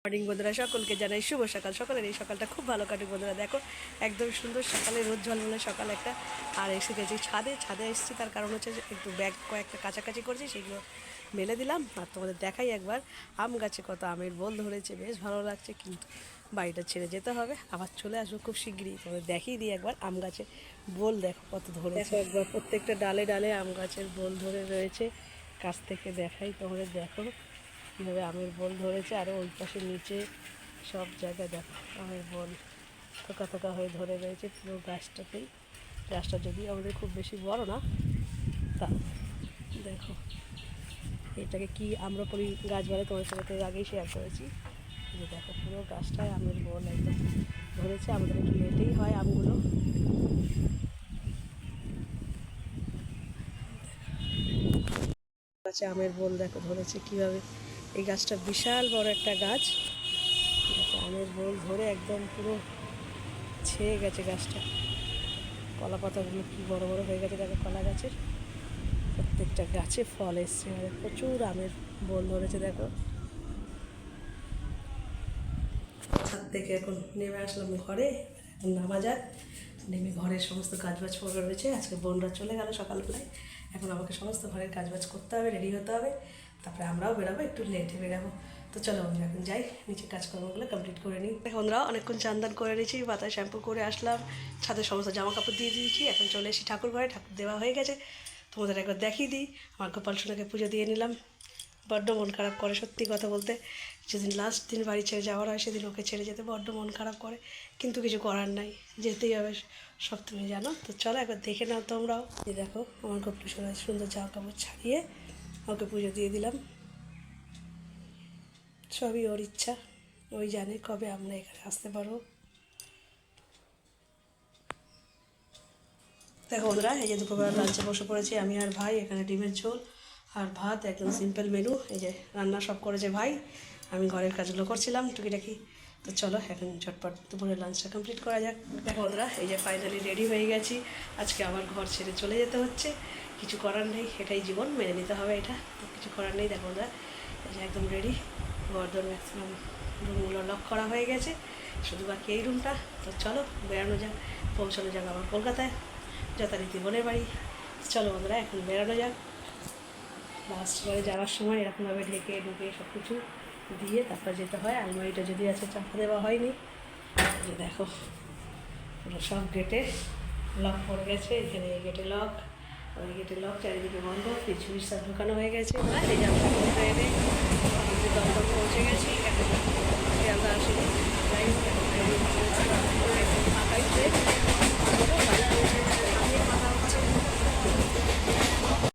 Morning বন্ধুরা, সকলকে জানাই শুভ সকাল। সকালের এই সকালটা খুব ভালো কাটে বন্ধুরা। দেখো একদম সুন্দর সকালে, রোদ ঝলমলে সকাল একটা। আর এসে গেছি ছাদে এসেছি, তার কারণ হচ্ছে যে একটু ব্যাগ কয়েকটা কাছাকাছি করছি, সেগুলো মেলে দিলাম। আর তোমাদের দেখাই একবার আম গাছে কত আমের বোল ধরেছে, বেশ ভালো লাগছে। কিন্তু বাড়িটা ছেড়ে যেতে হবে, আবার চলে আসবো খুব শিগগিরই। তোমাদের দেখিয়ে দিই একবার আম গাছে বোল দেখো কত ধরেছে। একবার প্রত্যেকটা ডালে ডালে আম গাছের বোল ধরে রয়েছে। কাছ থেকে দেখাই তোমাদের, দেখো কীভাবে আমের বোল ধরেছে। আর ওই পাশে নিচে সব জায়গায় দেখো আমের বোল থোকা থোকা হয়ে ধরে রয়েছে পুরো গাছটাতেই। গাছটা যদিও আমাদের খুব বেশি বড় না, তা দেখো এটাকে কি আম্রপলি গাছ বলে, তোমার সাথে আগেই শেয়ার করেছি। যে দেখো পুরো গাছটায় আমের বোল একদম ধরেছে। আমাদের একটু লেটেই হয় আমগুলো। গাছে আমের বোল দেখো ধরেছে কীভাবে। এই গাছটা বিশাল বড় একটা গাছ, আমের বোল ধরে একদম পুরো ছেয়ে গেছে গাছটা। কলা পাতাগুলো কি বড় বড় হয়ে গেছে দেখো। কলা গাছের প্রত্যেকটা গাছে ফল এসছে, প্রচুর আমের বোল ধরেছে দেখো। ছাদ থেকে এখন নেমে আসলাম ঘরে, এখন নামা যাক। নেমে ঘরের সমস্ত কাজবাজ পড়ে রয়েছে। আজকে বোনরা চলে গেল সকালবেলায়, এখন আমাকে সমস্ত ঘরের কাজবাজ করতে হবে, রেডি হতে হবে। তারপরে আমরাও বেরাবো, একটু লেটে বেরাবো। তো চলো বন্ধুরা এখন যাই, নিচে কাজকর্মগুলো কমপ্লিট করে নিই। বন্ধুরা অনেকক্ষণ চান করে নিয়েছি, মাথায় শ্যাম্পু করে আসলাম, ছাদের সমস্ত জামা কাপড় দিয়ে দিয়েছি। এখন চলে এসেছি ঠাকুর ঘরে, ঠাকুর দেওয়া হয়ে গেছে। তোমাদের একবার দেখিয়ে দিই, আমার গোপাল সোনাকে পুজো দিয়ে নিলাম। বড্ড মন খারাপ করে সত্যি কথা বলতে। যেদিন লাস্ট দিন বাড়ি ছেড়ে যাওয়ার হয়, সেদিন ওকে ছেড়ে যেতে বড্ড মন খারাপ করে, কিন্তু কিছু করার নাই, যেতেই হবে, সব তুমি জানো। তো চলো একবার দেখে নাও তোমরাও। এই দেখো আমার গোপাল সোনা সুন্দর জামা কাপড় ছাড়িয়ে ওকে পুজো দিয়ে দিলাম। সবই ওর ইচ্ছা, ওই জানে কবে আমরা এখানে আসতে পারবো। দেখো বন্ধুরা, এই যে দুপুরবেলা লাঞ্চে বসে পড়েছি আমি আর ভাই। এখানে ডিমের ঝোল আর ভাত, একদম সিম্পল মেনু। এই যে রান্না সব করেছে ভাই, আমি ঘরের কাজগুলো করছিলাম টুকিটাকি। তো চলো এখন ঝটপট দুপুরের লাঞ্চটা কমপ্লিট করা যাক। দেখো বন্ধুরা, এই যে ফাইনালি রেডি হয়ে গেছি। আজকে আবার ঘর ছেড়ে চলে যেতে হচ্ছে, কিছু করার নেই, এটাই জীবন, মেনে নিতে হবে এটা। তো কিছু করার নেই। দেখো বন্ধুরা, এই যে একদম রেডি। ঘরদোর ম্যাক্সিমাম রুমগুলো লক করা হয়ে গেছে, শুধু বাকি এই রুমটা। তো চলো বেড়ানো যাক, পৌঁছানো যাক আবার কলকাতায়, যথারীতি বোনের বাড়ি। চলো বন্ধুরা এখন বেড়ানো যাক। লাস্ট বারে যাওয়ার সময় এরকমভাবে ঢেকে ঢুকে সব কিছু দিয়ে তারপর যেতে হয়। আলমারিটা যদি আছে চাপা দেওয়া হয়নি। যে দেখো পুরো সব গেটে লক পড়ে গেছে। এখানে এই গেটে লক, ওই গেটে লক, চারিদিকে বন্ধ, পিছু সব ঢোকানো হয়ে গেছে। এই যে আমরা ট্রেনে দমদম পৌঁছে গেছি। এখন